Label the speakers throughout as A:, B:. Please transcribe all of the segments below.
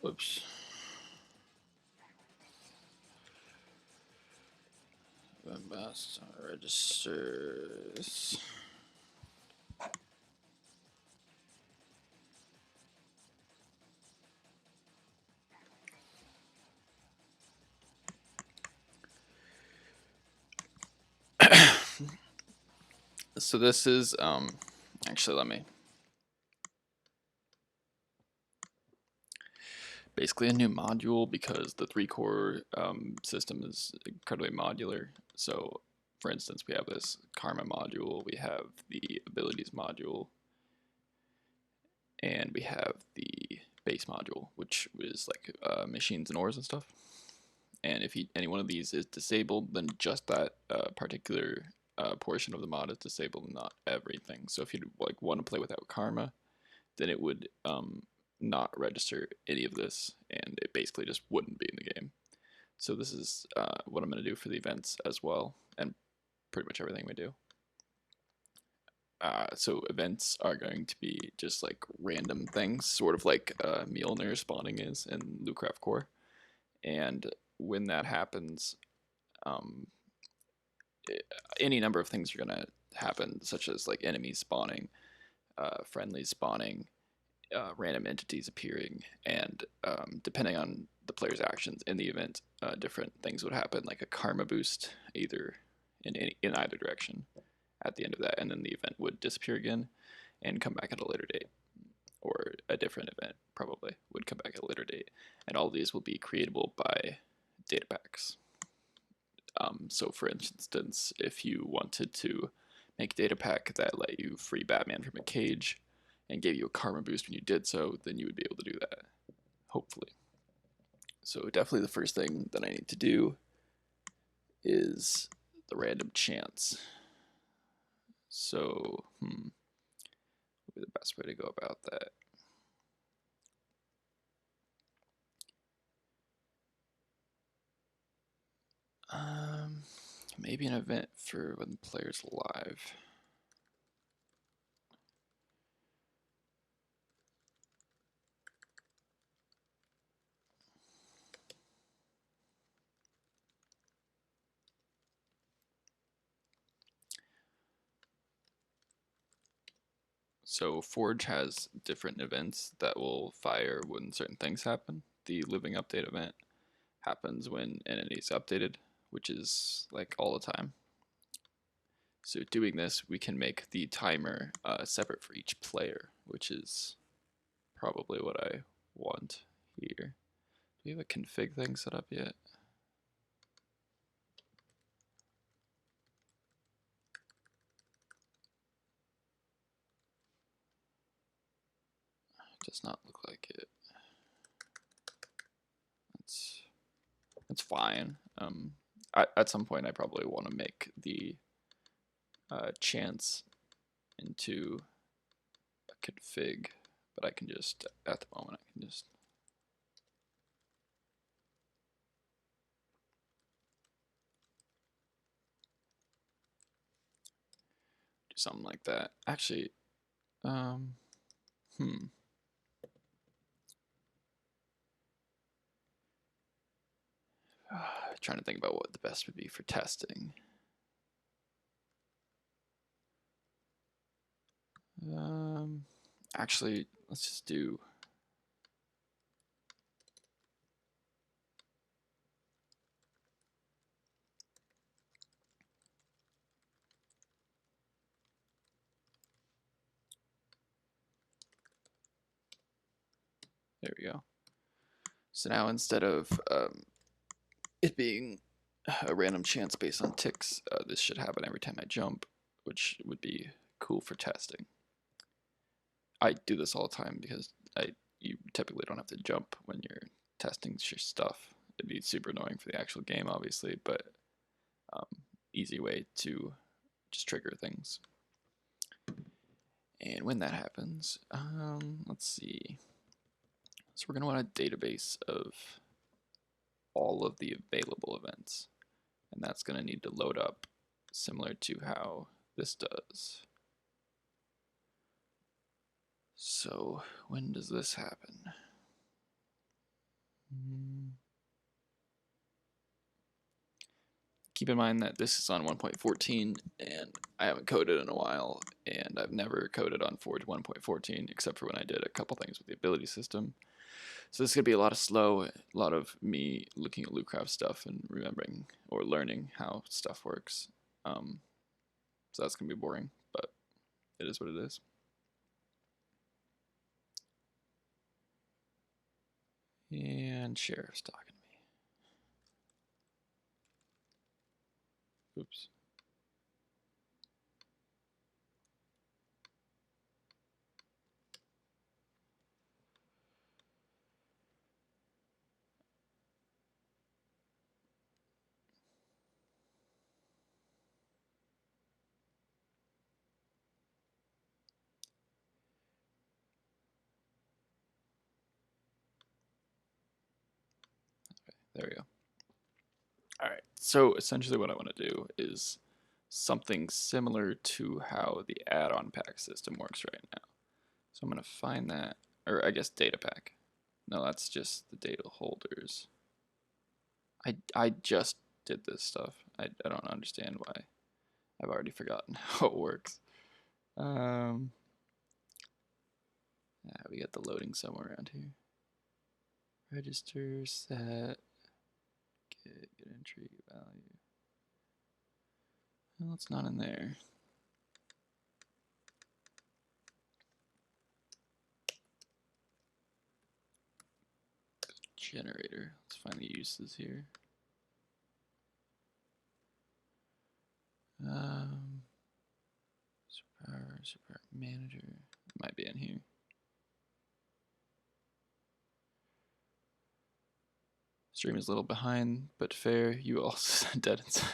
A: Whoops. Webmaster registers. So this is actually, let me basically a new module because the ThreeCore system is incredibly modular. So for instance, we have this karma module, we have the abilities module, and we have the base module, which is like machines and ores and stuff. And if any one of these is disabled, then just that particular portion of the mod is disabled, not everything. So if you like want to play without karma, then it would not register any of this, and it basically just wouldn't be in the game. So this is what I'm going to do for the events as well, and pretty much everything we do. So events are going to be just like random things, sort of like Mjolnir spawning is in Lootcraft Core. And when that happens, any number of things are going to happen, such as like enemies spawning, friendlies spawning, random entities appearing, and depending on the player's actions in the event, different things would happen, like a karma boost either in either direction at the end of that, and then the event would disappear again and come back at a later date, or a different event probably would come back at a later date, and all of these will be creatable by data packs. So for instance, if you wanted to make a data pack that let you free Batman from a cage and gave you a karma boost when you did so, then you would be able to do that, hopefully. So definitely the first thing that I need to do is the random chance. So, what would be the best way to go about that? Maybe an event for when the player's live. So Forge has different events that will fire when certain things happen. The living update event happens when an entity is updated, which is like all the time. So doing this, we can make the timer separate for each player, which is probably what I want here. Do we have a config thing set up yet? Does not look like it. That's fine. At some point, I probably want to make the chance into a config, but I can just, at the moment, I can just do something like that. Actually, trying to think about what the best would be for testing. Actually, let's just do. There we go. So now instead of it being a random chance based on ticks, this should happen every time I jump, which would be cool for testing. I do this all the time because you typically don't have to jump when you're testing your stuff. It'd be super annoying for the actual game, obviously, but easy way to just trigger things. And when that happens, let's see. So we're going to want a database of all of the available events. And that's going to need to load up similar to how this does. So when does this happen? Mm. Keep in mind that this is on 1.14 and I haven't coded in a while, and I've never coded on Forge 1.14 except for when I did a couple things with the ability system. So this is going to be a lot of slow, a lot of me looking at Lootcraft stuff and remembering or learning how stuff works. So that's going to be boring, but it is what it is. And Sheriff's talking to me. Oops. There we go. All right. So essentially, what I want to do is something similar to how the add-on pack system works right now. So I'm going to find that, or I guess data pack. No, that's just the data holders. I just did this stuff. I don't understand why. I've already forgotten how it works. We got the loading somewhere around here. Register, set, get entry value. Well, it's not in there. Generator. Let's find the uses here. Super manager. It might be in here. Stream is a little behind, but fair. You also dead inside.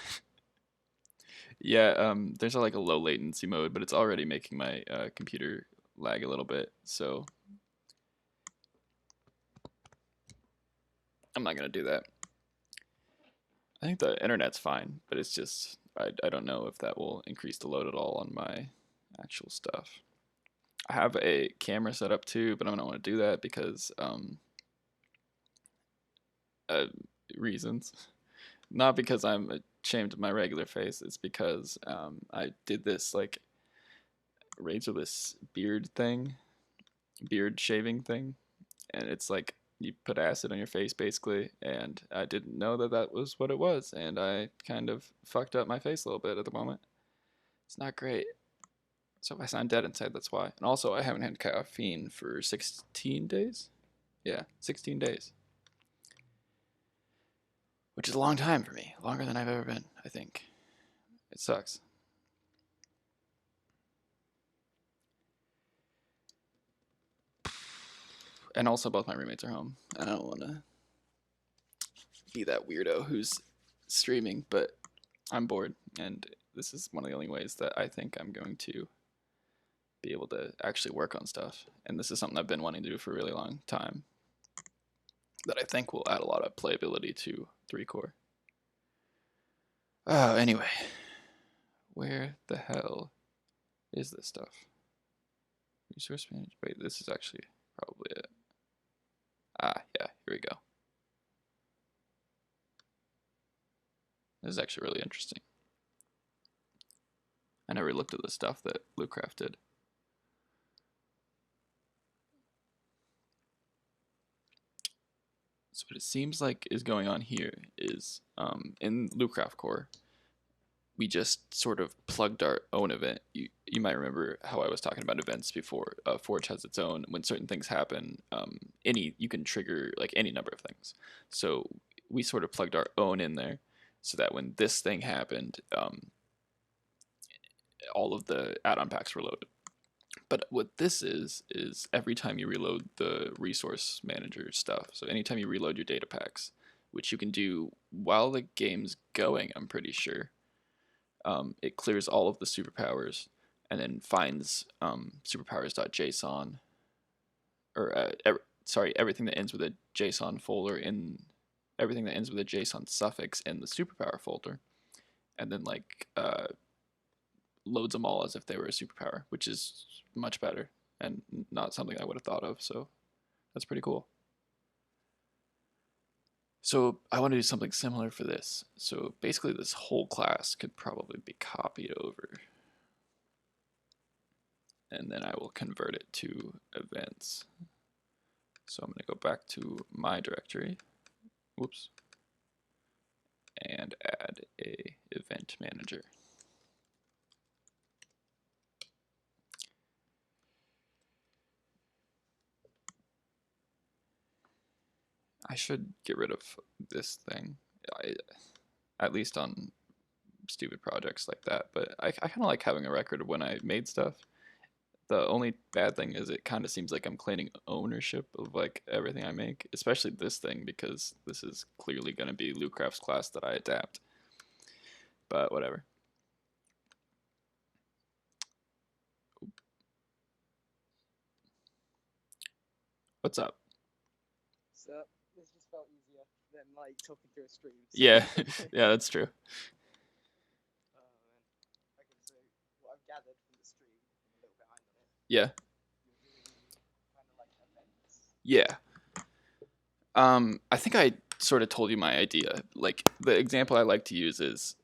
A: Yeah, there's like a low latency mode, but it's already making my computer lag a little bit, so I'm not gonna do that. I think the internet's fine, but it's just I don't know if that will increase the load at all on my actual stuff. I have a camera set up too, but I don't want to do that because uh, reasons. Not because I'm ashamed of my regular face. It's because I did this like razorless beard shaving thing, and it's like you put acid on your face basically, and I didn't know that that was what it was, and I kind of fucked up my face a little bit at the moment. It's not great. So if I sound dead inside, that's why. And also, I haven't had caffeine for 16 days. Yeah, 16 days. Which is a long time for me. Longer than I've ever been, I think. It sucks. And also, both my roommates are home. I don't want to be that weirdo who's streaming, but I'm bored. And this is one of the only ways that I think I'm going to be able to actually work on stuff. And this is something I've been wanting to do for a really long time that I think will add a lot of playability to ThreeCore. Oh, anyway. Where the hell is this stuff? Resource management. Wait, this is actually probably it. Ah, yeah, here we go. This is actually really interesting. I never looked at the stuff that Lootcraft did. So what it seems like is going on here is in Lootcraft Core, we just sort of plugged our own event. You might remember how I was talking about events before. Forge has its own. When certain things happen, you can trigger like any number of things. So we sort of plugged our own in there, so that when this thing happened, all of the add-on packs were loaded. But what this is every time you reload the resource manager stuff. So anytime you reload your data packs, which you can do while the game's going, I'm pretty sure. It clears all of the superpowers and then finds superpowers.json, or everything that ends with a JSON folder in everything that ends with a JSON suffix in the superpower folder, and then loads them all as if they were a superpower, which is much better and not something I would have thought of. So that's pretty cool. So I want to do something similar for this. So basically this whole class could probably be copied over, and then I will convert it to events. So I'm going to go back to my directory, whoops, and add a event manager. I should get rid of this thing, at least on stupid projects like that, but I kind of like having a record of when I made stuff. The only bad thing is it kind of seems like I'm claiming ownership of like everything I make, especially this thing, because this is clearly going to be Lucraft's class that I adapt. But whatever. What's up?
B: So this just felt easier than like talking through a stream.
A: Yeah, yeah, that's true.
B: Oh man. Okay, so what I've gathered from the stream, I'm a little behind on it.
A: Yeah,
B: You're doing kind of like events.
A: yeah. I think I sort of told you my idea. Like the example I like to use is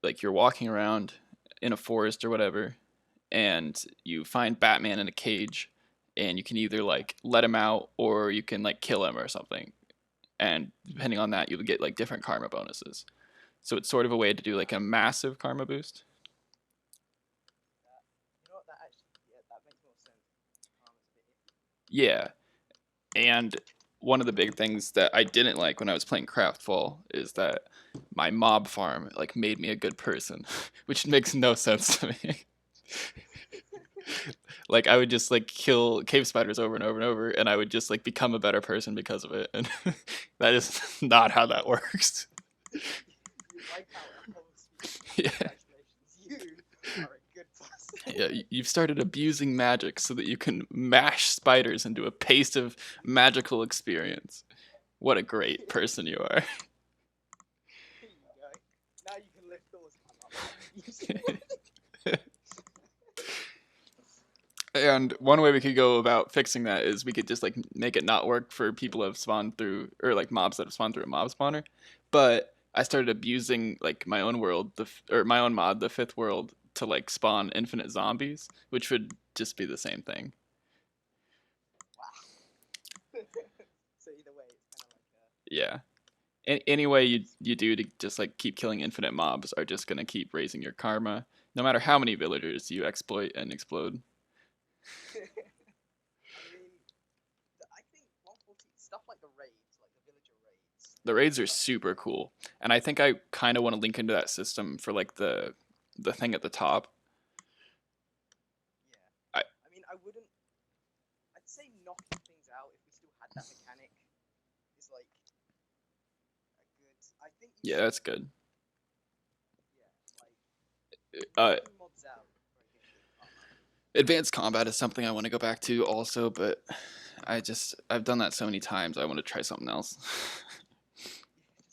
A: like you're walking around in a forest or whatever, and you find Batman in a cage, and you can either like let him out or you can like kill him or something. And depending on that, you'll get like different karma bonuses. So it's sort of a way to do like a massive karma boost.
B: You know what? That actually, yeah, that makes more sense. Karma's a bit iffy.
A: Yeah, and one of the big things that I didn't like when I was playing Craftfall is that my mob farm like made me a good person, which makes no sense to me. Like I would just like kill cave spiders over and over and over, and I would just like become a better person because of it, and that is not how that works.
B: You like how it holds
A: Yeah.
B: Congratulations, you are a good person.
A: Yeah, you've started abusing magic so that you can mash spiders into a paste of magical experience. What a great person you are.
B: Here you go. Now you can lift those up.
A: And one way we could go about fixing that is we could just like make it not work for people that have spawned through, or like mobs that have spawned through a mob spawner. But I started abusing like my own world, or my own mod, the fifth world, to like spawn infinite zombies, which would just be the same thing.
B: Wow. So either way, it's kind of like
A: Yeah. Any way you do to just like keep killing infinite mobs are just gonna keep raising your karma, no matter how many villagers you exploit and explode.
B: I mean, I think 140 stuff like the raids, like the villager raids.
A: The raids are super cool, and I think I kind of want to link into that system for like the thing at the top.
B: Yeah.
A: I
B: I mean, I wouldn't. I'd say knocking things out if we still had that mechanic is like a good. I think.
A: Yeah, that's good.
B: Yeah, like
A: Uh,
B: knocking mobs out. Very good for the karma.
A: Advanced combat is something I want to go back to also, but I've done that so many times. I want to try something else.
B: Just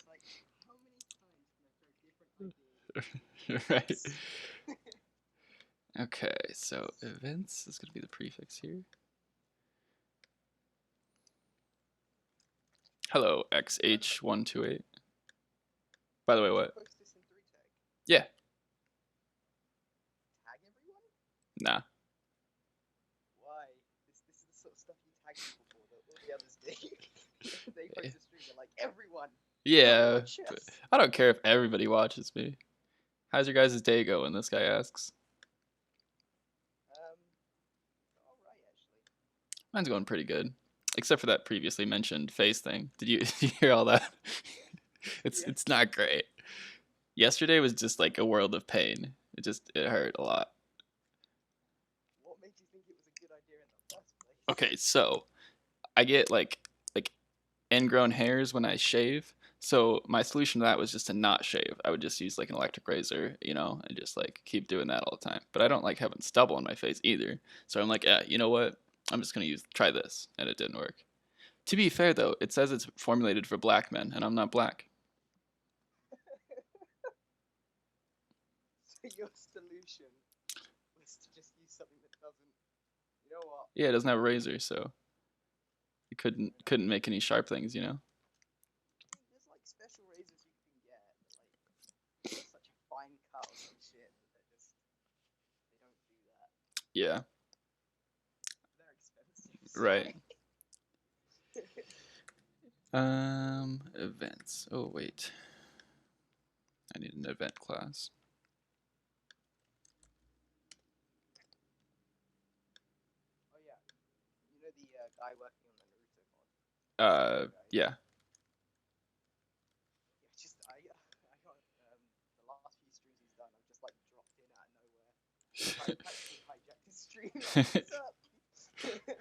B: like how many times can I throw different ideas?
A: Right. Okay, so events is going to be the prefix here. Hello, XH128. By the way, what?
B: Post this in 3tag.
A: Yeah.
B: Tag everyone?
A: Nah.
B: Why? This is the sort of stuff you tag people for that all the others do. They post a stream, they're like, everyone.
A: Yeah.
B: Watch us.
A: I don't care if everybody watches me. How's your guys' day going? This guy asks.
B: Alright, actually.
A: Mine's going pretty good. Except for that previously mentioned face thing. Did you hear all that? It's not great. Yesterday was just like a world of pain. It hurt a lot.
B: What made you think it was a good idea in the first place?
A: Okay, so I get like ingrown hairs when I shave. So my solution to that was just to not shave. I would just use like an electric razor, and just like keep doing that all the time. But I don't like having stubble on my face either. So I'm like, yeah, you know what? I'm just gonna try this, and it didn't work. To be fair though, it says it's formulated for black men, and I'm not black.
B: So your solution was to just use something that doesn't. You know what?
A: Yeah, it doesn't have a razor, so it couldn't make any sharp things.
B: There's like line cut or some shit. They don't do that.
A: Yeah.
B: They're expensive.
A: Right. Events. Oh wait, I need an event class.
B: Oh yeah, you know the guy working on the Naruto mod.
A: Yeah.
B: Yeah, just I got the last few streams he's done. I've just like dropped in out of nowhere, practically hijacked his stream. Like, what's up?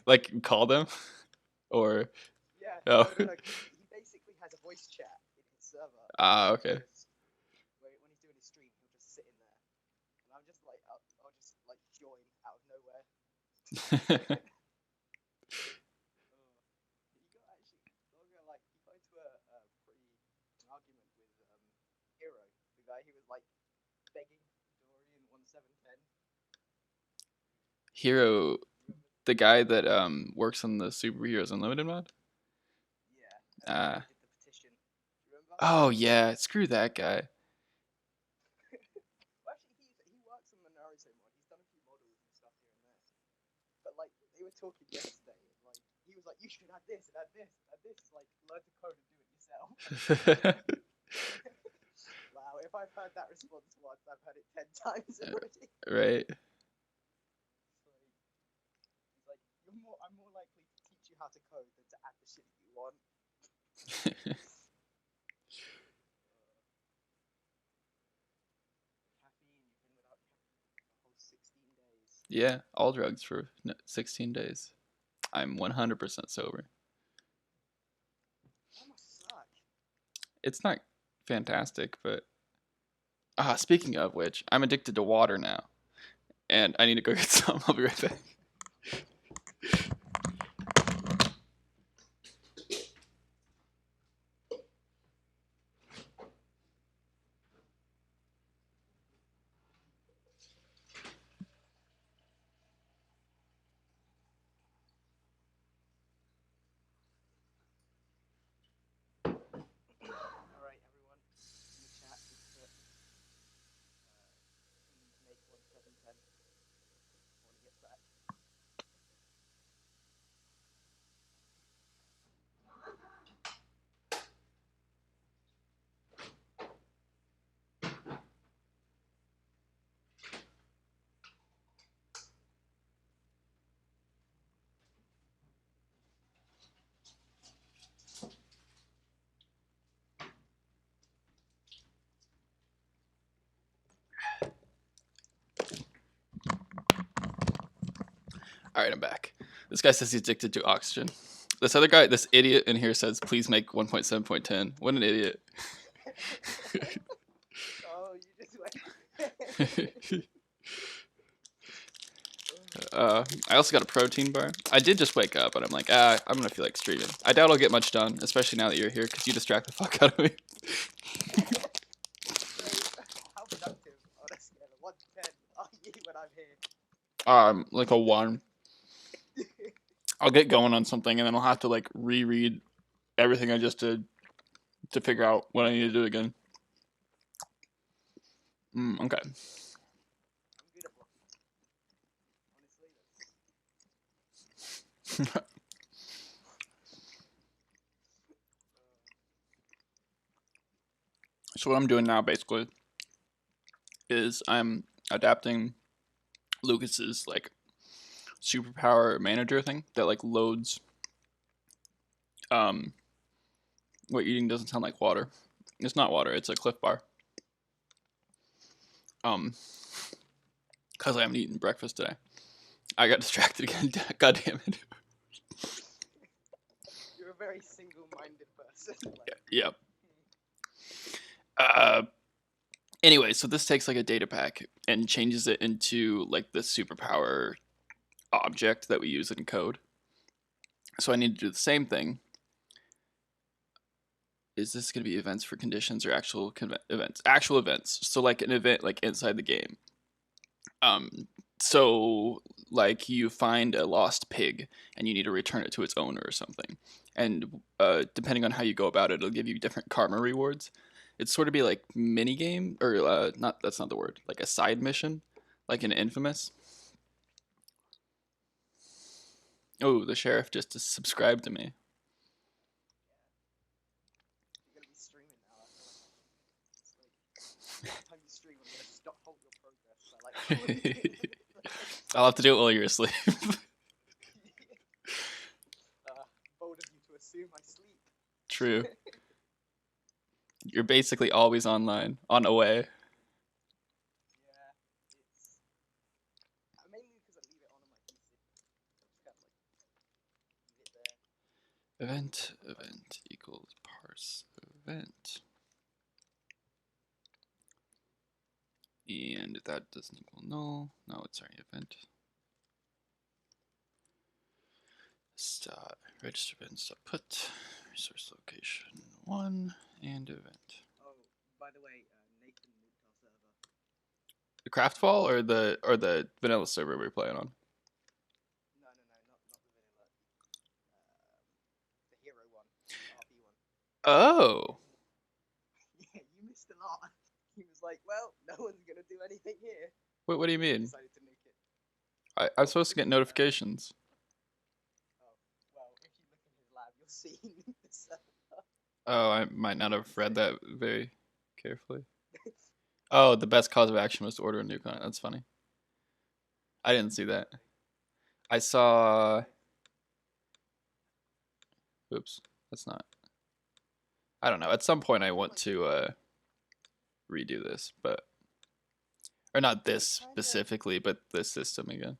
A: Like call them, or
B: Yeah,
A: oh.
B: no. He basically has a voice chat in his server.
A: Ah, okay.
B: When he's doing his stream, he'll just sit in there, and I'm just like, I'll just like join out of nowhere. He got actually, not gonna like, he got into a pretty argument with Hero, the guy who was like begging Dorian 1710.
A: Hero,
B: You remember?
A: the guy that works on the Superheroes Unlimited mod.
B: Yeah, and the guy
A: Uh
B: who did the petition. Do you remember?
A: oh yeah, screw that guy.
B: Well, actually, he works on the Naruto mod. He's done a few models and stuff here and there. But like, they were talking yesterday, and like, he was like, "You should add this and add this and add this. Like, learn to code and do it yourself." Wow, if I've heard that response once, I've heard it 10 times already.
A: Right.
B: He's like, I'm more likely to teach you how to code than to add the shit that you want. Caffeine, you've been without caffeine for a whole 16 days.
A: Yeah, all drugs for 16 days. I'm 100% sober.
B: That must suck.
A: It's not fantastic, but speaking of which, I'm addicted to water now, and I need to go get some. I'll be right back.
B: Alright, everyone. In the chat, just put make 1710 when he gets back.
A: All right, I'm back. This guy says he's addicted to oxygen. This other guy, this idiot in here says, please make 1.7.10. What an idiot.
B: Oh, you just went.
A: I also got a protein bar. I did just wake up, and I'm like, I'm gonna feel like streaming. I doubt I'll get much done, especially now that you're here, because you distract the fuck out of me.
B: How productive on a scale of 1 to 10 are you when I'm here?
A: Like a 1. I'll get going on something, and then I'll have to like reread everything I just did to figure out what I need to do again. Okay.
B: I'm good at blocking. Honestly,
A: So what I'm doing now, basically, is I'm adapting Lucas's like superpower manager thing that like loads. What eating doesn't sound like water. It's not water. It's a Cliff Bar. Because I haven't eaten breakfast today. I got distracted again. God damn it.
B: you're a very single-minded person. Like,
A: Yep. Anyway, so this takes like a data pack and changes it into like the superpower object that we use in code. So I need to do the same thing. Is this going to be events for conditions or actual events? Actual events. So like an event like inside the game. So like you find a lost pig and you need to return it to its owner or something. And depending on how you go about it, it'll give you different karma rewards. It'd sort of be like mini game or not. That's not the word. Like a side mission, like in Infamous. Oh, the sheriff just subscribed to me.
B: You're gonna be streaming now. I feel like it's like next time you stream, I'm gonna stop halt your progress by like calling you in the place.
A: I'll have to do it while you're asleep.
B: Bold of you to assume I sleep.
A: True. You're basically always online, on away.
B: Yeah, it's mainly because I leave it on my PC. I just kind of like leave it there.
A: Event equals parse event. And if that doesn't equal null, no, it's sorry, event. Start register events put resource location 1 and event.
B: Oh, by the way, Nathan moved our server.
A: The Craftfall or the vanilla server we're playing on?
B: No, not the vanilla. The hero one, the RP one.
A: Oh.
B: Yeah, you missed a lot. He was like, well, no one's gonna do anything here.
A: What do you mean?
B: Decided to nuke it.
A: I'm supposed to get notifications.
B: Oh, well, if you look in his lab, you'll see he nuked the server.
A: Oh, I might not have read that very carefully. Oh, the best cause of action was to order a nuke on it. That's funny. I didn't see that. I saw. Oops, that's not. I don't know. At some point, I want to redo this, but or not this specifically, but this system again.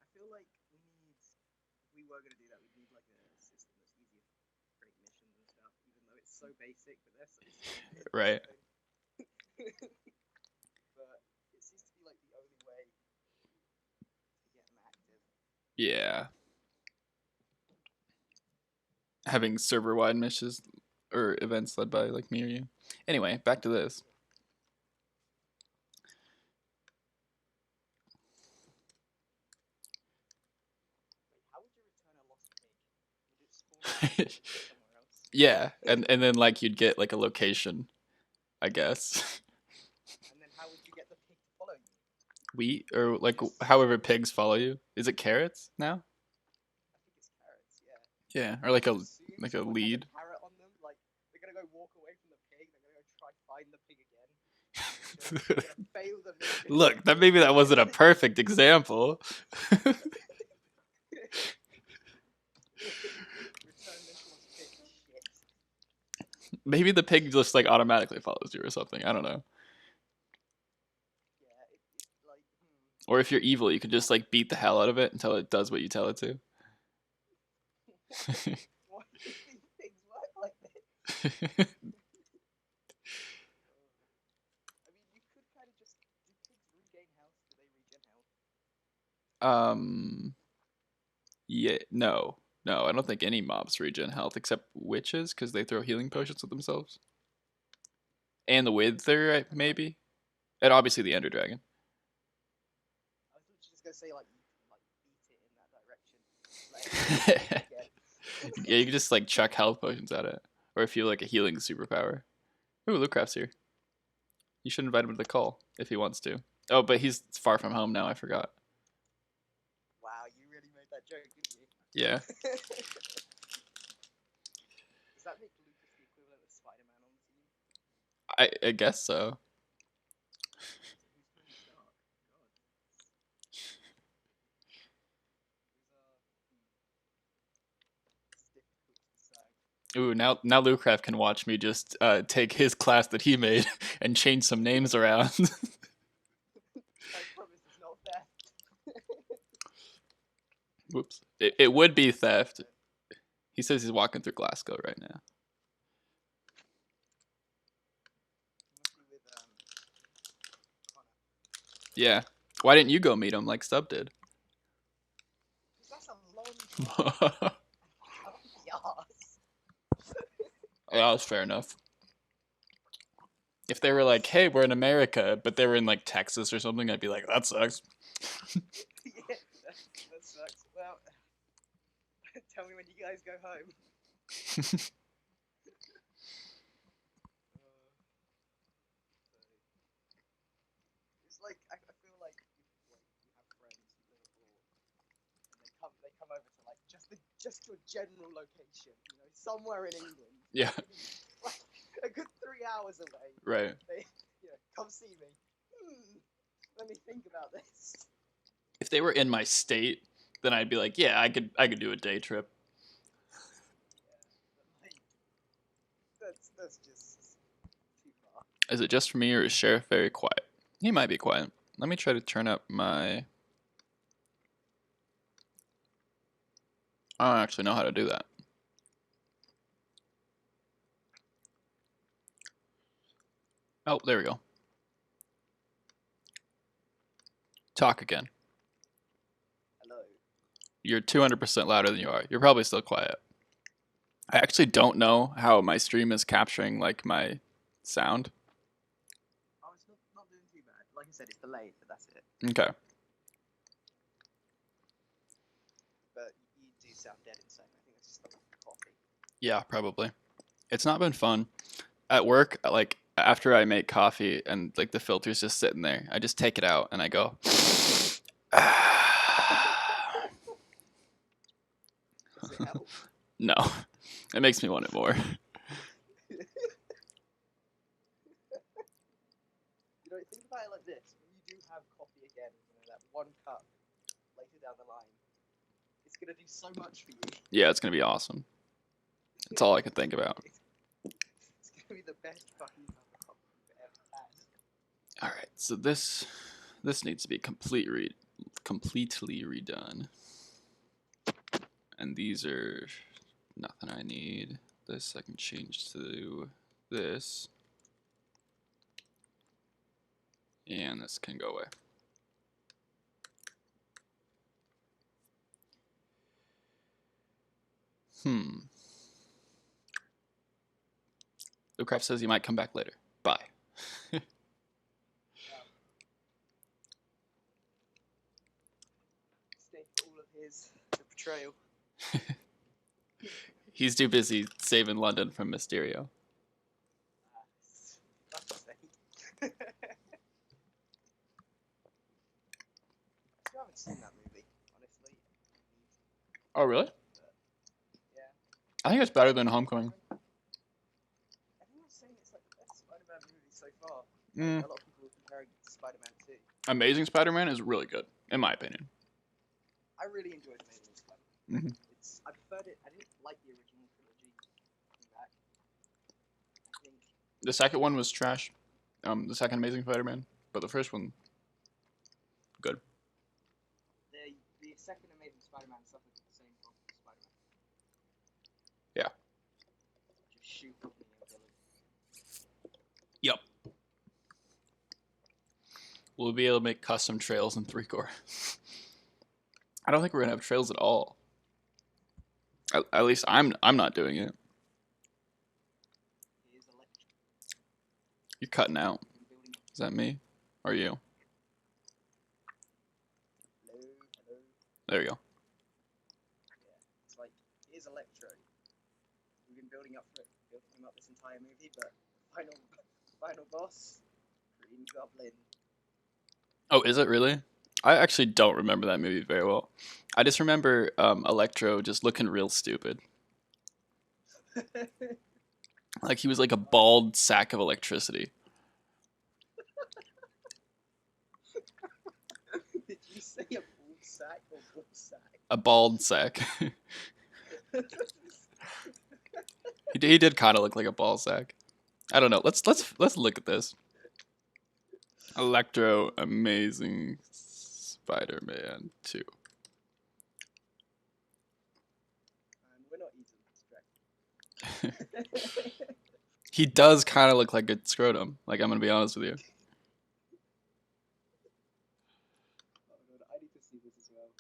B: I feel like if we were gonna do that, we'd need like a system that's easier to create missions and stuff, even though it's so basic, but they're so stupid.
A: Right.
B: But it seems to be like the only way to get them active.
A: Yeah. Having server-wide missions or events led by like me or you. Anyway, back to this.
B: Wait, how would you return a lost pig? Would it spawn somewhere else?
A: Yeah, and then like you'd get like a location, I guess.
B: And then how would you get the pig to follow you?
A: Wheat or like however pigs follow you. Is it carrots now?
B: I think it's carrots, yeah.
A: Yeah, or like a
B: Assume
A: like a
B: someone
A: lead.
B: has a carrot on them, like they're gonna go walk away from the pig, they're gonna go try find the pig again. They're gonna fail the mission.
A: Look, that maybe that wasn't a perfect example.
B: Return this lost pig. Shit.
A: Maybe the pig just like automatically follows you or something. I don't know.
B: Yeah, it's like,
A: Or if you're evil, you could just like beat the hell out of it until it does what you tell it to.
B: why do you think pigs work like this? I mean, you could kind of just. Do pigs regain health? Do they regen health?
A: Yeah, no. No, I don't think any mobs regen health except witches because they throw healing potions at themselves. And the Wither, maybe. And obviously the Ender Dragon.
B: I was literally just gonna say, like, you can, like, beat it in that direction. Like, again.
A: Yeah, you can just like chuck health potions at it. Or if you like a healing superpower. Ooh, Lucraft's here. You should invite him to the call if he wants to. Oh, but he's far from home now, I forgot.
B: Wow, you really made that joke, didn't you?
A: Yeah.
B: Does that make Lucas the equivalent of Spider-Man on the team?
A: I guess so.
B: Who's Tony Stark? God. This is difficult to say.
A: Ooh, now Lucraft can watch me just take his class that he made and change some names around.
B: I promise it's not theft.
A: Whoops. It would be theft. He says he's walking through Glasgow right now.
B: Must be with Connor.
A: Yeah. Why didn't you go meet him like Stub did?
B: Because that's a long drive. Up the arse.
A: Yeah, that's fair enough. If they were like, hey, we're in America, but they were in like Texas or something, I'd be like, that sucks.
B: Yeah, that sucks. Well, tell me when you guys go home. It's like I feel like you have friends who live abroad, and they come over to like just your general location, somewhere in England,
A: Yeah.
B: like a good 3 hours away.
A: Right.
B: They come see me. Let me think about this.
A: If they were in my state, then I'd be like, yeah, I could do a day trip.
B: But like that's just too far.
A: Is it just for me, or is Sheriff very quiet? He might be quiet. Let me try to turn up my. I don't actually know how to do that. Oh, there we go. Talk again.
B: Hello.
A: You're 200% louder than you are. You're probably still quiet. I actually don't know how my stream is capturing like my sound.
B: Oh, it's not doing too bad. Like I said, it's delayed, but that's it.
A: Okay.
B: But you do sound dead insane. I think that's just the coffee.
A: Yeah, probably. It's not been fun. At work, like after I make coffee and like the filter's just sitting there, I just take it out and I go.
B: Does it help?
A: No, it makes me want it more.
B: Think about it like this: when you do have coffee again, that one cup later down the line, it's gonna do so much for you.
A: Yeah, it's gonna be awesome. That's all I can think about.
B: It's gonna be the best fucking cup of coffee you've ever had.
A: All right, so this needs to be completely redone, and these are nothing I need. This I can change to this, and this can go away. Lucraft says you might come back later. Bye.
B: Stay for all of his betrayal.
A: He's too busy saving London from Mysterio.
B: Fuck's sake. I haven't seen that movie, honestly.
A: Oh, really?
B: Yeah.
A: I think it's better than Homecoming.
B: Everyone's saying it's like the best Spider-Man movie so far.
A: Mm.
B: A lot of people are comparing it to Spider-Man 2.
A: Amazing Spider-Man is really good, in my opinion.
B: I really enjoyed Amazing Spider-Man. I preferred it. I didn't like the original trilogy. Back. I think
A: The second one was trash. The second Amazing Spider-Man, but the first one, good.
B: the second Amazing Spider-Man suffered the same problem as Spider-Man.
A: Yeah.
B: Just shoot me and kill him.
A: Yep. We'll be able to make custom trails in ThreeCore. I don't think we're gonna have trails at all. At least I'm not doing it. You're cutting out. Is that me? Or you?
B: Hello.
A: There you go.
B: Yeah, it's like, here's Electro. We've been building him up this entire movie, but final boss, Green Goblin.
A: Oh, is it really? I actually don't remember that movie very well. I just remember Electro just looking real stupid. Like he was like a bald sack of electricity.
B: Did you say a bald sack or ball sack?
A: A bald sack. He did kind of look like a ball sack. I don't know. Let's look at this. Electro Amazing Spider-Man 2.
B: And we're not easily distracted.
A: He does kind of look like a scrotum. Like, I'm gonna be honest with you.
B: Oh god, I need to see this as well.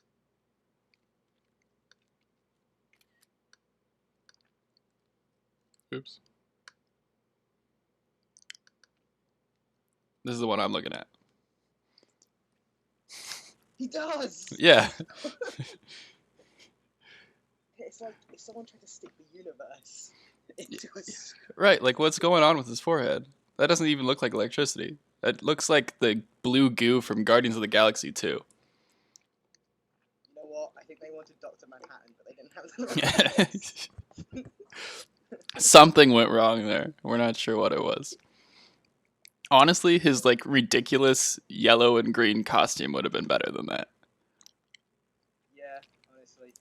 A: Oops. This is the one I'm looking at.
B: He does!
A: Yeah.
B: It's like if someone tried to stick the universe into a
A: Right, like what's going on with his forehead? That doesn't even look like electricity. That looks like the blue goo from Guardians of the Galaxy 2.
B: You know what? I think they wanted Doctor Manhattan, but they didn't have the right voice.
A: Something went wrong there. We're not sure what it was. Honestly, his like ridiculous yellow and green costume would have been better than that.
B: Yeah, honestly.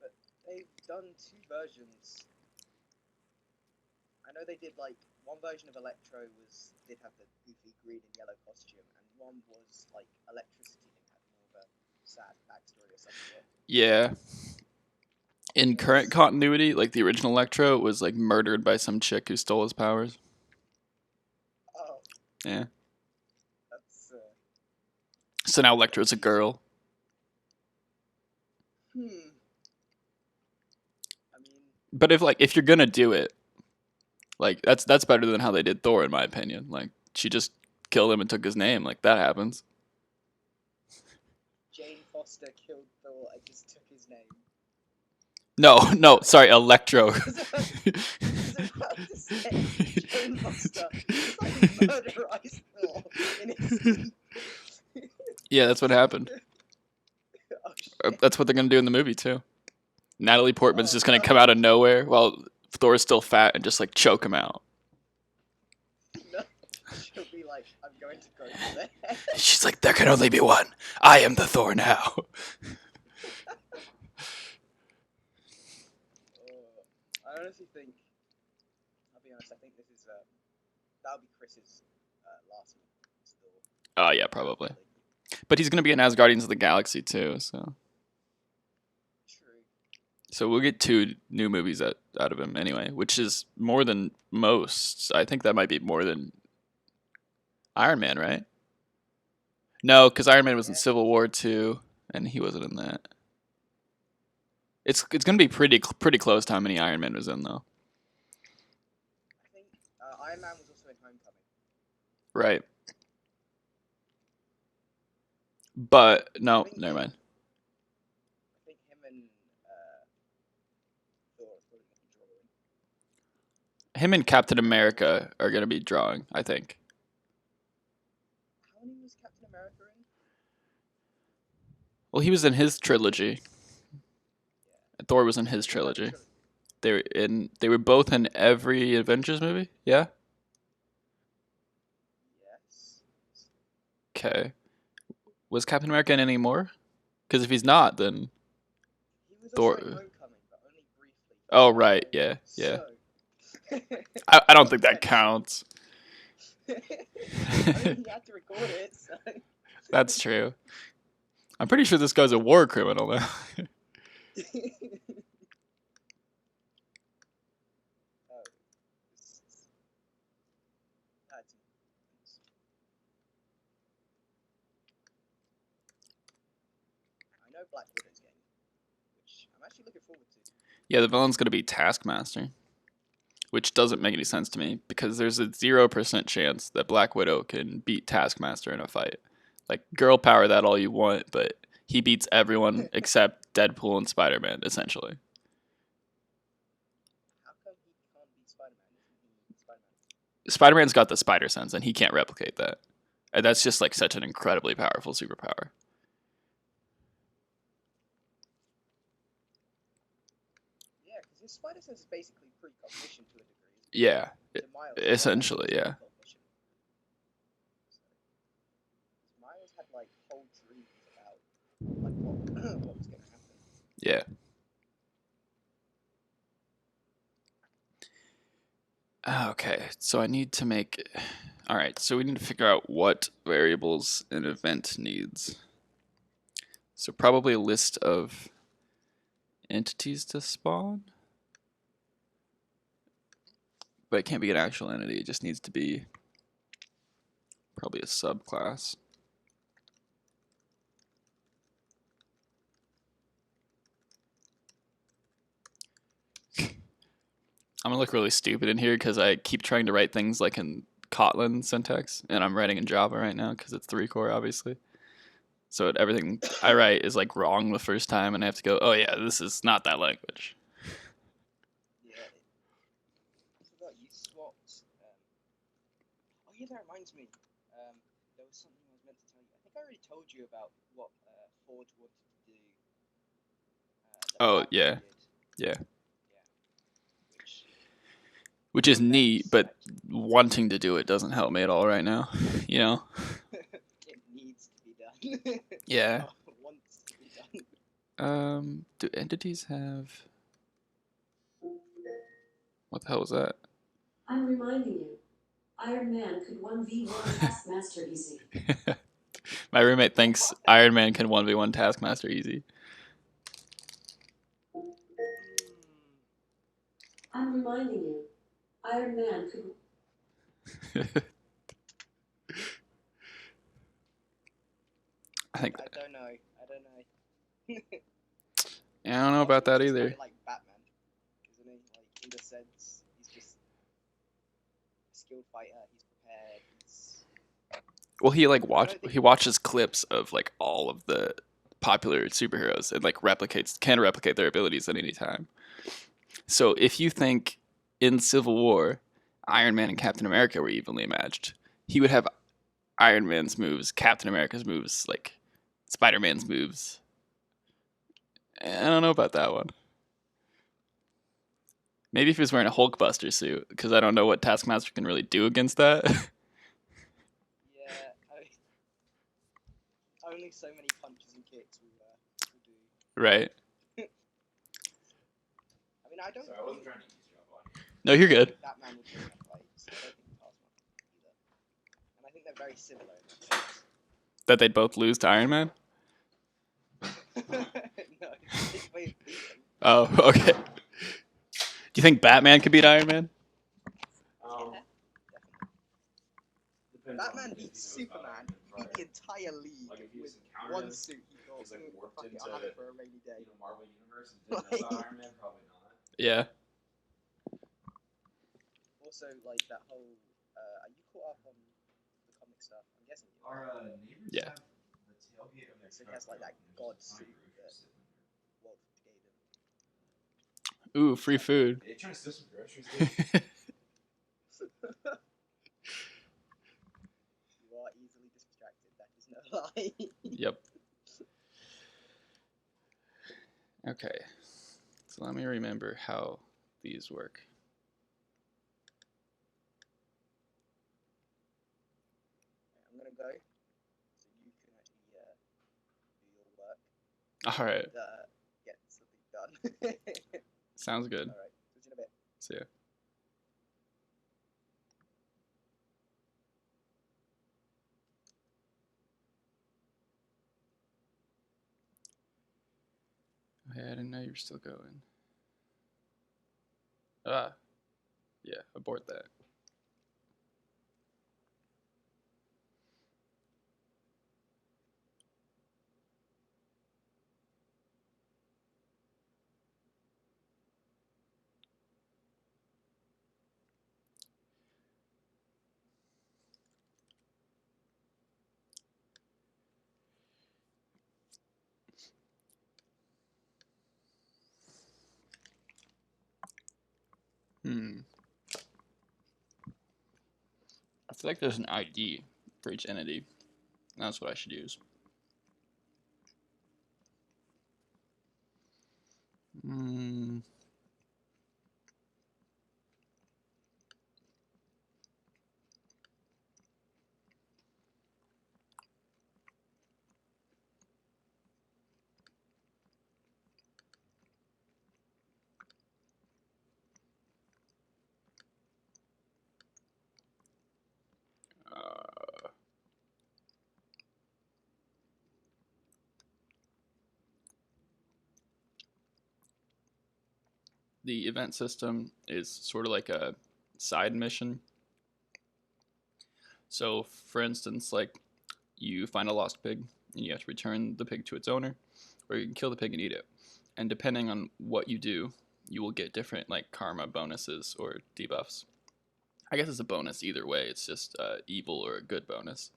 B: But they've done two versions. I know they did like one version of Electro did have the goofy green and yellow costume, and one was like electricity and had more of a sad backstory or something.
A: Yeah. In current continuity, like the original Electro was like murdered by some chick who stole his powers.
B: Oh,
A: Yeah.
B: that's
A: So now Electro's a girl.
B: hmm. I mean,
A: But if you're gonna do it, like that's better than how they did Thor, in my opinion. Like she just killed him and took his name. Like that happens.
B: Jane Foster killed Thor. I just took his name.
A: No, no, sorry, Electro.
B: I was about to say Jane Foster just like murderized Thor in his sleep.
A: Yeah, that's what happened.
B: Oh shit.
A: That's what they're gonna do in the movie too. Natalie Portman's
B: Oh
A: just gonna
B: no.
A: come out of nowhere while Thor's still fat and just like choke him out.
B: No. She'll be like, I'm going to go to there.
A: She's like, there can only be one. I am the Thor now.
B: I honestly think, I'll be honest, I think this is that'll be Chris's last one.
A: Oh yeah, probably. But he's gonna be in As Guardians of the Galaxy too, so
B: True.
A: we'll get 2 new movies out of him anyway, which is more than most. I think that might be more than Iron Man, right? No, because Iron Man was in
B: Yeah.
A: Civil War 2, and he wasn't in that. It's gonna be pretty close to how many Iron Man was in though.
B: I think Iron Man was also in Homecoming.
A: Right. But
B: I
A: no,
B: think
A: never mind.
B: I think him and Thor are probably going to be drawing.
A: Him and Captain America are gonna be drawing, I think.
B: How many was Captain America in?
A: Well, he was in his trilogy.
B: Yeah.
A: Thor was in his
B: What about the
A: trilogy.
B: trilogy?
A: They were in. They were both in every Avengers movie. Yeah.
B: Yes.
A: Okay. Was Captain America in any more? Because if he's not, then
B: He was also
A: Thor.
B: in Homecoming, but only briefly.
A: Oh right, yeah, yeah.
B: So.
A: I don't think that counts.
B: I mean, he had to record it, so.
A: That's true. I'm pretty sure this guy's a war criminal now.
B: I know Black Widow's game, which I'm actually looking forward to.
A: Yeah, the villain's gonna be Taskmaster, which doesn't make any sense to me because there's a 0% chance that Black Widow can beat Taskmaster in a fight. Like girl power that all you want, but he beats everyone except Deadpool and Spider-Man essentially.
B: How come he can't beat Spider-Man? Isn't he Spider-Man?
A: Spider-Man's got the spider sense and he can't replicate that. And that's just like such an incredibly powerful superpower.
B: Yeah, because his spider sense is basically precognition to a degree.
A: Yeah,
B: To Miles,
A: essentially, yeah.
B: precognition. So, Miles had like whole dreams about like what was going to happen.
A: Yeah. Okay, so I need to make. All right, so we need to figure out what variables an event needs. So probably a list of entities to spawn. But it can't be an actual entity, it just needs to be probably a subclass. I'm gonna look really stupid in here because I keep trying to write things like in Kotlin syntax, and I'm writing in Java right now because it's 3Core, obviously. So everything I write is like wrong the first time, and I have to go, oh yeah, this is not that language.
B: Yeah. I forgot you swapped. Oh yeah, that reminds me. There was something I was I already told you about what Forge wanted to do that
A: Oh
B: Batman
A: yeah,
B: did?
A: yeah.
B: Yeah, which
A: Which is neat,
B: makes
A: but
B: actually
A: wanting to do it doesn't help me at all right now. You know?
B: it needs to be done.
A: Yeah.
B: Not wants to be done.
A: Do entities have? What the hell was that?
C: I'm reminding you, Iron Man could 1v1 Taskmaster easy.
A: My roommate thinks
B: What?
A: Iron Man can 1v1 Taskmaster easy.
C: I'm reminding you, Iron Man could.
A: I think.
B: I don't know. I don't know.
A: I don't know about
B: Arsenal's
A: that
B: just kind
A: either.
B: of like Batman, isn't he? Like in the sense, he's just a skilled fighter. He's prepared. He's.
A: Well, he like
B: I
A: watch
B: don't think.
A: he watches clips of like all of the popular superheroes and like can replicate their abilities at any time. So if you think in Civil War, Iron Man and Captain America were evenly matched, he would have Iron Man's moves, Captain America's moves, like Spider Man's moves. I don't know about that one. Maybe if he was wearing a Hulkbuster suit, because I don't know what Taskmaster can really do against that.
B: Yeah. Only so many punches and kicks will do.
A: Right?
B: I mean, I don't
D: Sorry, I wasn't
B: think.
D: trying to ease you up on you.
A: No, you're good.
B: Batman would win that fight. So I don't think Taskmaster would either. And I think they're very similar in that sense.
A: That they'd both lose to Iron Man?
B: No, they both beat him.
A: Oh, okay. Do you think Batman could beat Iron Man?
B: Yeah,
D: Depends
B: Batman
D: on
B: beat
D: if he knows
B: Superman.
D: about Iron
B: He
D: Man
B: beat the
D: prior.
B: entire league
D: Like if he
B: with
D: was encountered
B: one
D: him,
B: suit. He thought,
D: he's like warped
B: fuck it,
D: into
B: I'll have it for a rainy day.
D: Marvel universe and didn't know about Iron Man, probably not.
A: Yeah.
B: Also, like that whole. Are you caught up on the comic stuff? I'm guessing you are.
D: Our neighbors
A: Yeah.
D: have the tailgate of their
B: So he
D: truck
B: has like that
D: open, and
B: god
D: there's just a
B: suit
D: pine
B: that
D: roof sitting under.
B: Walt gave him.
A: Ooh, free food.
D: Are you trying to steal some groceries, dude?
B: You are easily distracted. That is no lie.
A: Yep. Okay. So let me remember how these work.
B: I'm gonna go, so you can actually do your work
A: All right.
B: and get something done.
A: Sounds good.
B: All right, see you in a bit.
A: See ya. Okay, I didn't know you were still going. Ah, yeah, abort that. Hmm. I feel like there's an ID for each entity. That's what I should use. Hmm. The event system is sort of like a side mission. So, for instance, like you find a lost pig and you have to return the pig to its owner, or you can kill the pig and eat it. And depending on what you do, you will get different like karma bonuses or debuffs. I guess it's a bonus either way. It's just evil or a good bonus.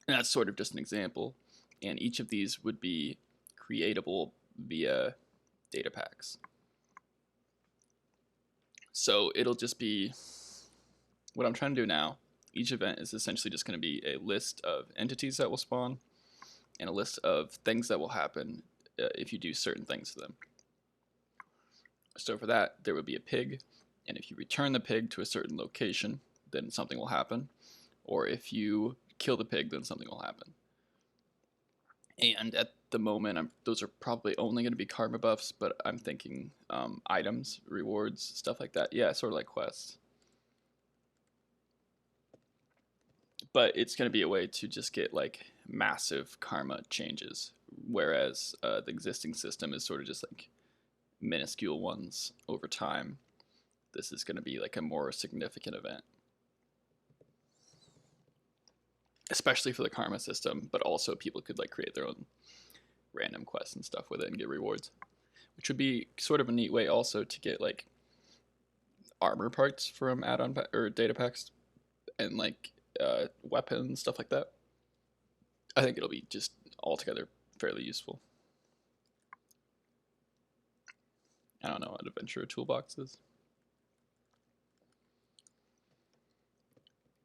A: And that's sort of just an example. And each of these would be creatable via data packs. So it'll just be what I'm trying to do now Each event is essentially just going to be a list of entities that will spawn and a list of things that will happen if you do certain things to them. So for that, there would be a pig, and if you return the pig to a certain location, then something will happen. Or if you kill the pig, then something will happen. And at the moment, those are probably only going to be karma buffs, but I'm thinking items, rewards, stuff like that. Yeah, sort of like quests. But it's going to be a way to just get like massive karma changes, whereas the existing system is sort of just like minuscule ones over time. This is going to be like a more significant event, especially for the karma system, but also people could like create their own random quests and stuff with it and get rewards, which would be sort of a neat way also to get like armor parts from add-on or data packs and like weapons, stuff like that. I think it'll be just altogether fairly useful. I don't know what adventure toolbox is.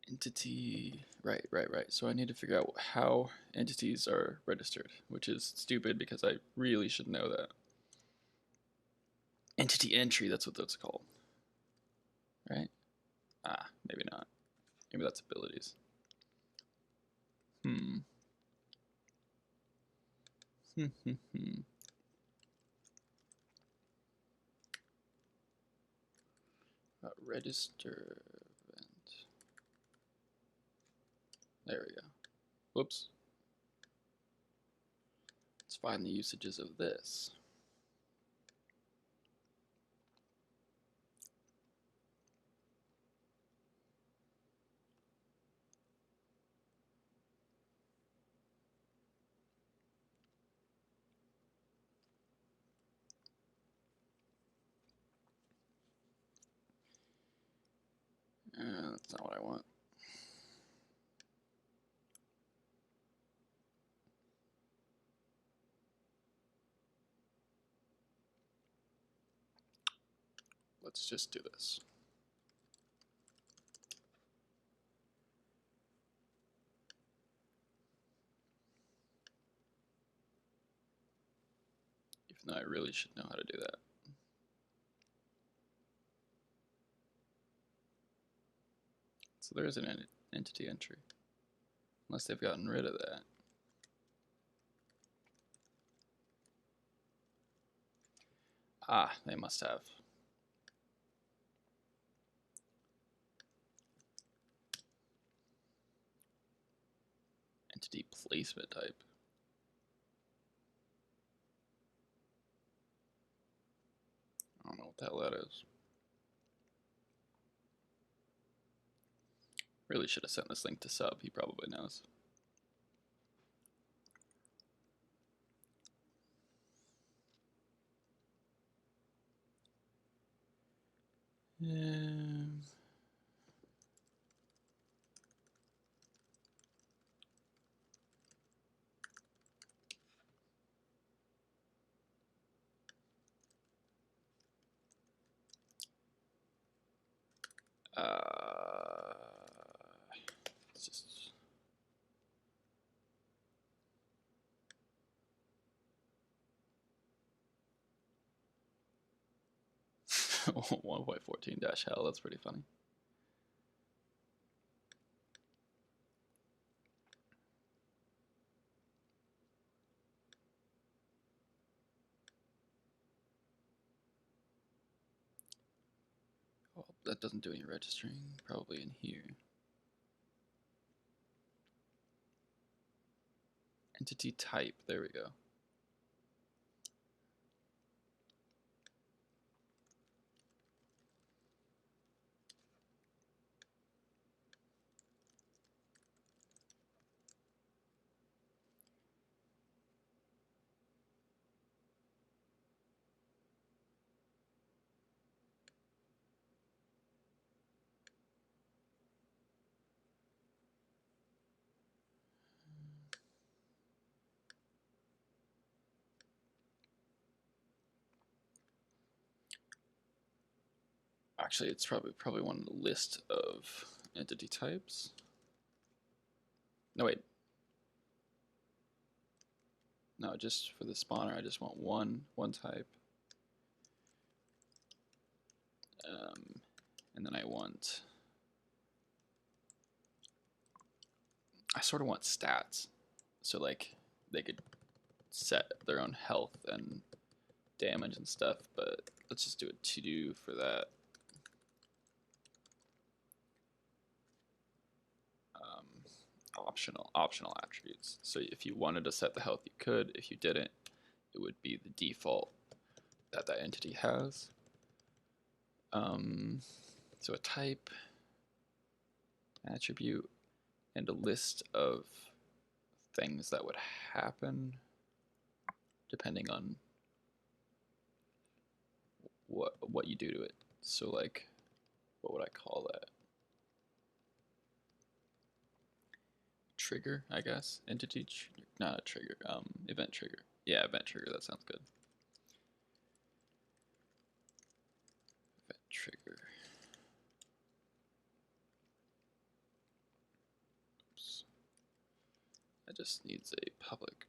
A: Entity, right. So I need to figure out how entities are registered, which is stupid because I really should know that. Entity entry, that's what that's called. Right? Ah, maybe not. Maybe that's abilities. Register event. There we go. Whoops. Let's find the usages of this. That's not what I want. Let's just do this. Even though I really should know how to do that. So there is an entity entry. Unless they've gotten rid of that. Ah, they must have. Entity placement type. I don't know what the hell that is. Really should have sent this link to Sub, he probably knows. It's just 1.14-hell, that's pretty funny. Oh, that doesn't do any registering, probably in here. Entity type, there we go. Actually, it's probably one list of entity types. No, wait. No, just for the spawner, I just want one type. And then I sort of want stats. So like they could set their own health and damage and stuff, but let's just do a to-do for that. Optional attributes. So if you wanted to set the health, you could. If you didn't, it would be the default that that entity has. So a type, attribute, and a list of things that would happen depending on what you do to it. So like, what would I call that? Trigger, I guess. Entity, not a trigger. Event trigger. Yeah, event trigger. That sounds good. Event trigger. Oops. That just needs a public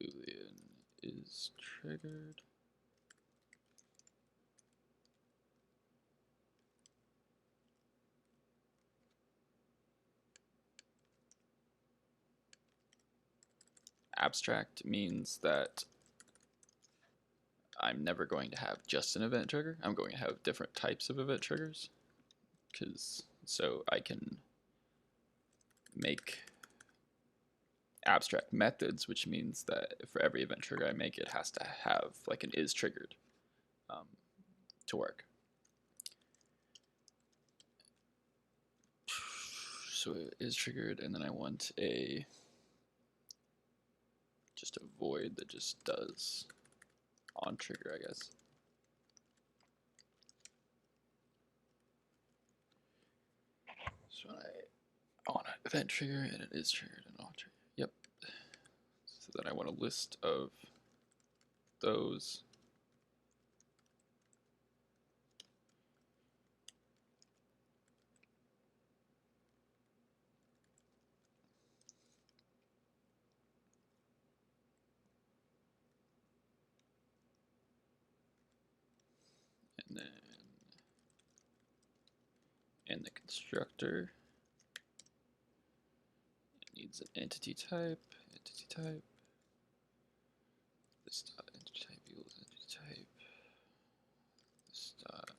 A: boolean is triggered. Abstract means that I'm never going to have just an event trigger. I'm going to have different types of event triggers, so I can make abstract methods, which means that for every event trigger I make, it has to have like an is triggered to work. So it is triggered, and then I want just a void that just does on trigger, I guess. So I want an event trigger, and it is triggered and on trigger. Yep. So then I want a list of those. And then in the constructor, it needs an entity type. This dot entity type equals entity type. This dot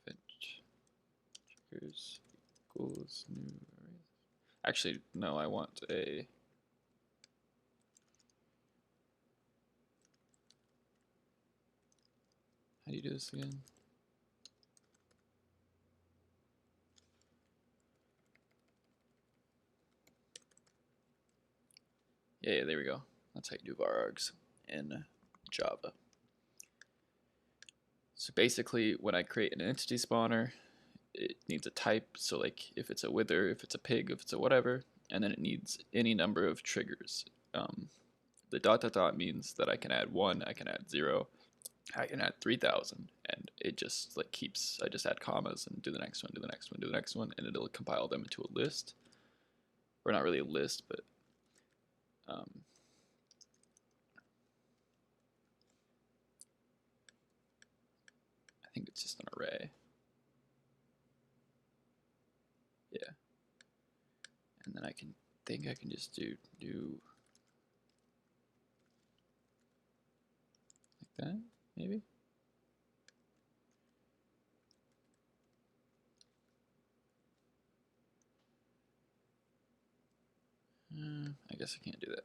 A: event triggers equals new array. Actually, no, I want a how do you do this again? Yeah, there we go. That's how you do var args in Java. So basically, when I create an entity spawner, it needs a type. So like if it's a wither, if it's a pig, if it's a whatever, and then it needs any number of triggers. The dot dot dot means that I can add 1, I can add 0, I can add 3,000, and it just like keeps. I just add commas and do the next one, do the next one, do the next one, and it'll compile them into a list, or not really a list, but I think it's just an array. Yeah. And then I think I can just do new like that, maybe. I guess I can't do that.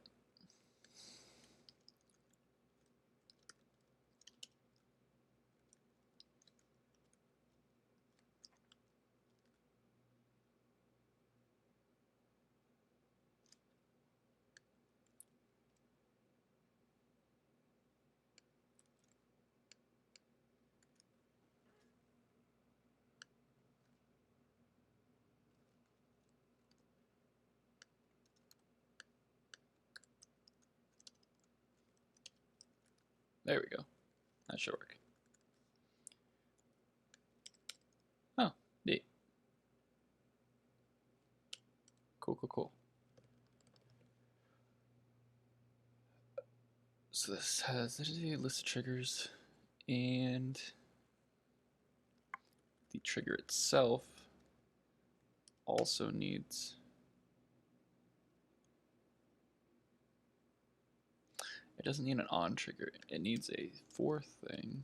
A: There we go. That should work. Oh, neat. So this has a list of triggers, and the trigger itself also needs. It doesn't need an on trigger. It needs a fourth thing.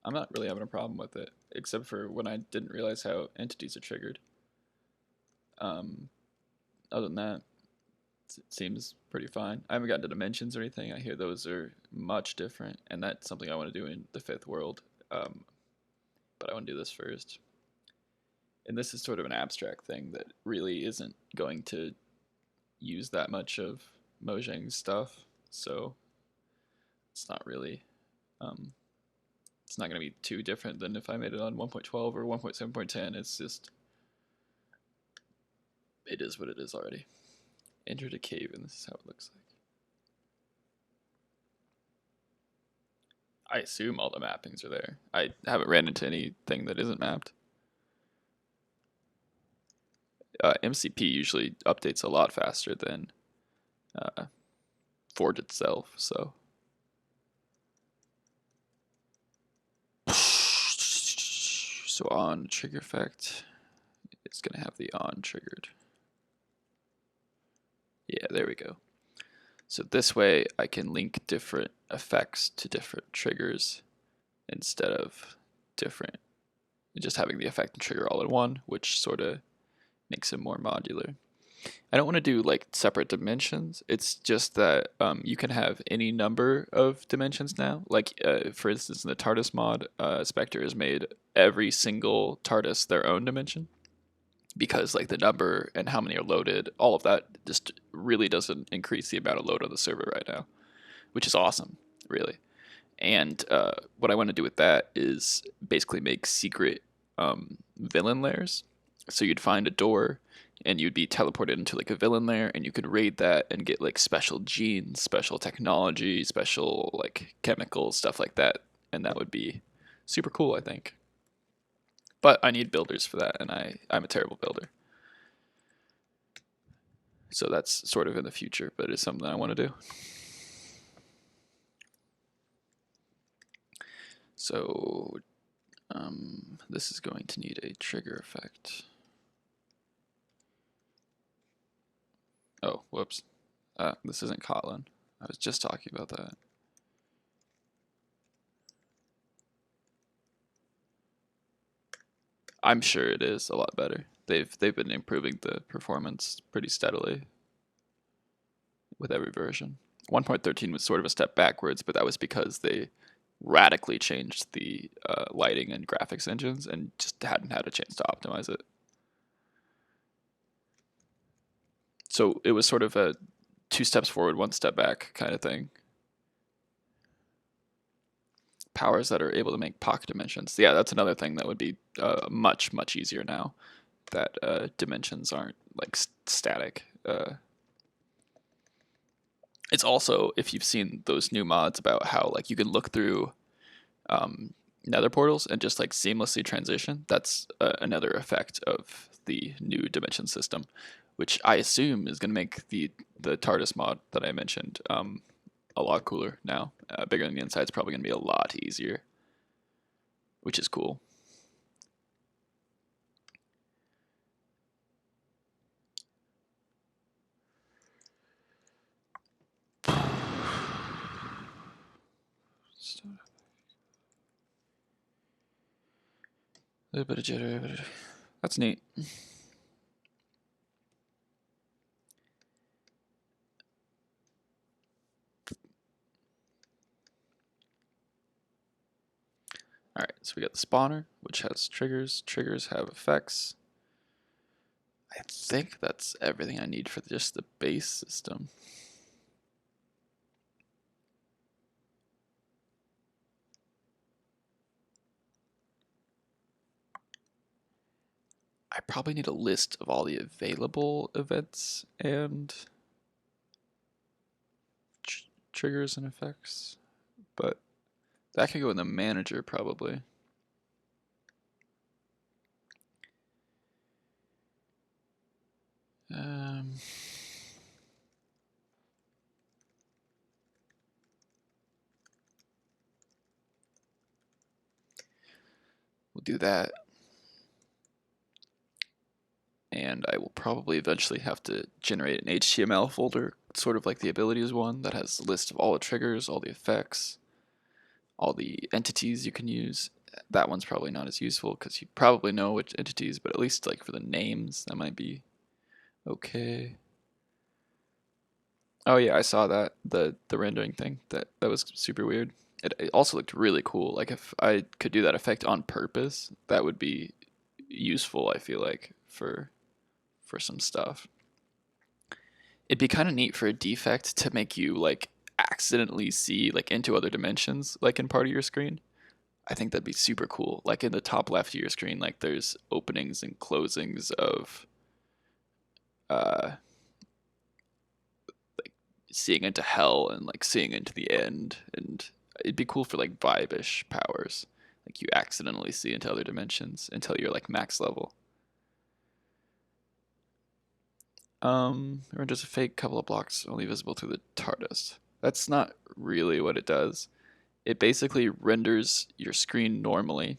A: I'm not really having a problem with it, except for when I didn't realize how entities are triggered. Other than that, it seems pretty fine. I haven't gotten to dimensions or anything. I hear those are much different, and that's something I want to do in the fifth world. But I want to do this first. And this is sort of an abstract thing that really isn't going to use that much of Mojang's stuff, so it's not really, it's not going to be too different than if I made it on 1.12 or 1.7.10. It's just, it is what it is already. Entered a cave, and this is how it looks like. I assume all the mappings are there. I haven't ran into anything that isn't mapped. MCP usually updates a lot faster than Forge itself, so. So on trigger effect, it's gonna have the on triggered. Yeah, there we go. So this way I can link different effects to different triggers instead of just having the effect and trigger all in one, which sort of makes it more modular. I don't want to do like separate dimensions. It's just that you can have any number of dimensions now. Like for instance, in the TARDIS mod, Spectre has made every single TARDIS their own dimension, because like the number and how many are loaded, all of that just really doesn't increase the amount of load on the server right now, which is awesome, really. And what I want to do with that is basically make secret villain layers. So you'd find a door and you'd be teleported into like a villain layer, and you could raid that and get like special genes, special technology, special like chemicals, stuff like that. And that would be super cool, I think. But I need builders for that, and I'm a terrible builder. So that's sort of in the future, but it's something I want to do. So this is going to need a trigger effect. Oh, whoops. This isn't Kotlin. I was just talking about that. I'm sure it is a lot better. They've been improving the performance pretty steadily with every version. 1.13 was sort of a step backwards, but that was because they radically changed the lighting and graphics engines and just hadn't had a chance to optimize it. So it was sort of a 2 steps forward, 1 step back kind of thing. Powers that are able to make pocket dimensions. Yeah, that's another thing that would be much, much easier now, that dimensions aren't like static. It's also, if you've seen those new mods about how like you can look through nether portals and just like seamlessly transition, that's another effect of the new dimension system, which I assume is going to make the TARDIS mod that I mentioned a lot cooler now. Bigger than the inside's probably going to be a lot easier, which is cool. A little bit of jitter. That's neat. Alright, so we got the spawner, which has triggers. Triggers have effects. I think that's everything I need for just the base system. I probably need a list of all the available events and triggers and effects, but that can go in the manager probably. Um, we'll do that. And I will probably eventually have to generate an HTML folder, sort of like the abilities one, that has a list of all the triggers, all the effects, all the entities you can use. That one's probably not as useful because you probably know which entities, but at least like for the names, that might be okay. Oh yeah, I saw that the rendering thing. That was super weird. It also looked really cool. Like if I could do that effect on purpose, that would be useful. I feel like for some stuff. It'd be kind of neat for a defect to make you like accidentally see like into other dimensions, like in part of your screen. I think that'd be super cool. Like in the top left of your screen, like there's openings and closings of uh like seeing into hell and like seeing into the end, and it'd be cool for like vibe-ish powers. Like you accidentally see into other dimensions until you're like max level. Or just a fake couple of blocks only visible through the tar dust. That's not really what it does. It basically renders your screen normally,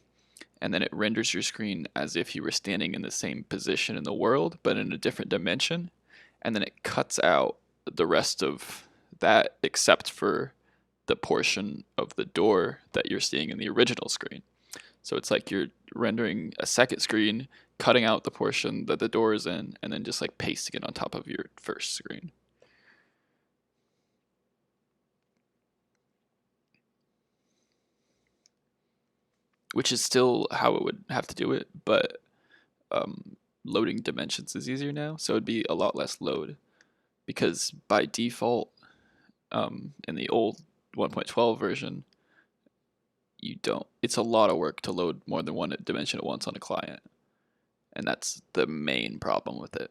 A: and then it renders your screen as if you were standing in the same position in the world, but in a different dimension, and then it cuts out the rest of that except for the portion of the door that you're seeing in the original screen. So it's like you're rendering a second screen, cutting out the portion that the door is in, and then just like pasting it on top of your first screen. Which is still how it would have to do it, but loading dimensions is easier now, so it'd be a lot less load. Because by default, in the old 1.12 version, you don't. It's a lot of work to load more than one dimension at once on a client, and that's the main problem with it.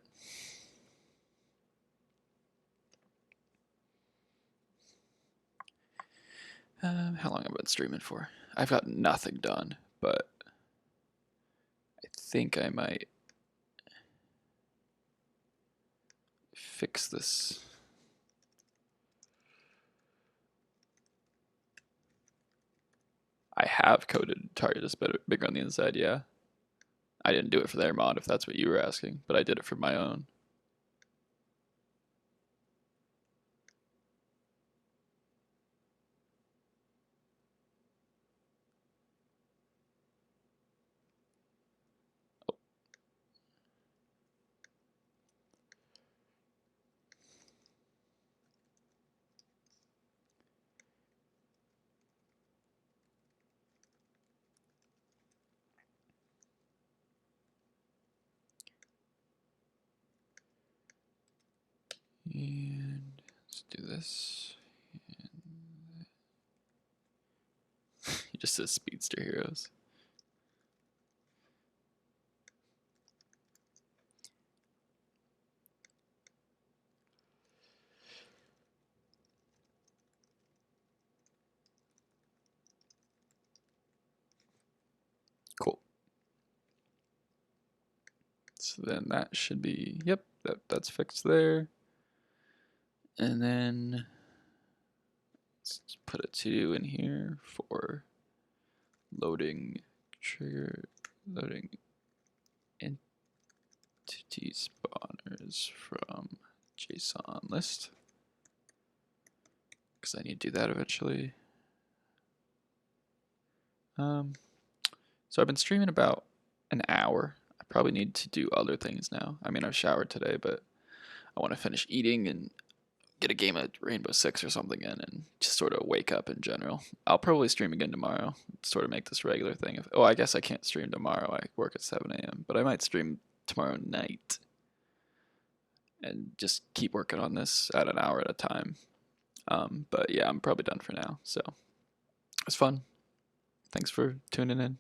A: How long have I been streaming for? I've got nothing done, but I think I might fix this. I have coded target is bigger on the inside, yeah. I didn't do it for their mod if that's what you were asking, but I did it for my own. And let's do this. He just says Speedster Heroes. Cool. So then that should be, yep, that's fixed there. And then let's put a 2 in here for loading trigger, loading entity spawners from JSON list, because I need to do that eventually. So I've been streaming about an hour. I probably need to do other things now. I mean, I've showered today, but I want to finish eating and get a game of Rainbow Six or something in and just sort of wake up in general. I'll probably stream again tomorrow, sort of make this regular thing. Oh, I guess I can't stream tomorrow. I work at 7 a.m., but I might stream tomorrow night and just keep working on this at an hour at a time. But yeah, I'm probably done for now. So it was fun. Thanks for tuning in.